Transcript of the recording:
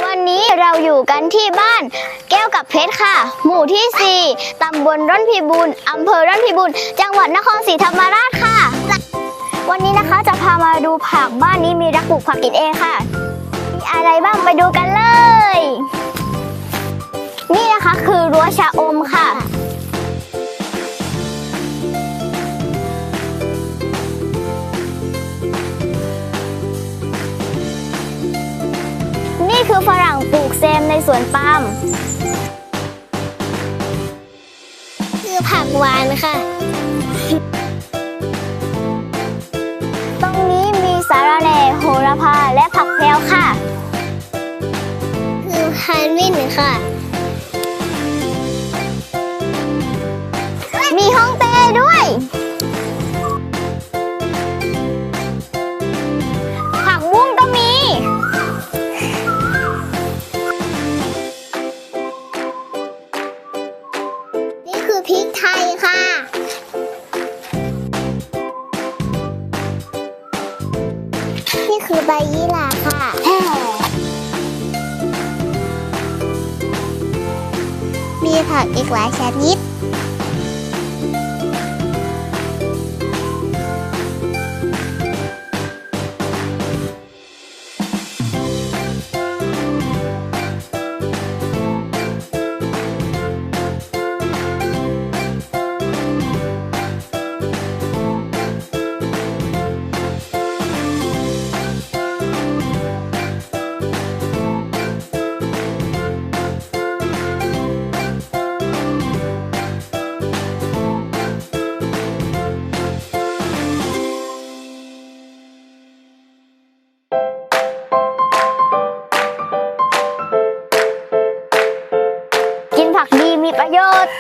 วันนี้เราอยู่กันที่บ้านแก้วกับเพชรค่ะหมู่ที่ 4ตำบลร่อนพิบูลอำเภอร่อนพิบูลจังหวัดนครศรีธรรมราชค่ะวันนี้นะคะจะพามาดูผักบ้านนี้มีรักปลูกผักกินเองค่ะมีอะไรบ้างไปดูกันเลยนี่นะคะคือรั้วชะอมค่ะนี่คือฝรั่งปลูกเซมในสวนปาล์มคือผักหวานค่ะตรงนี้มีสาระแหน่โหระพาและผักแพรวค่ะคือฮันวินค่ะมีฮ่องเต้ด้วยผักบุ้งก็มีนี่คือพริกไทยค่ะนี่คือใบยี่หร่าค่ะมีผักอีกหลายชนิดกินผักดีมีประโยชน์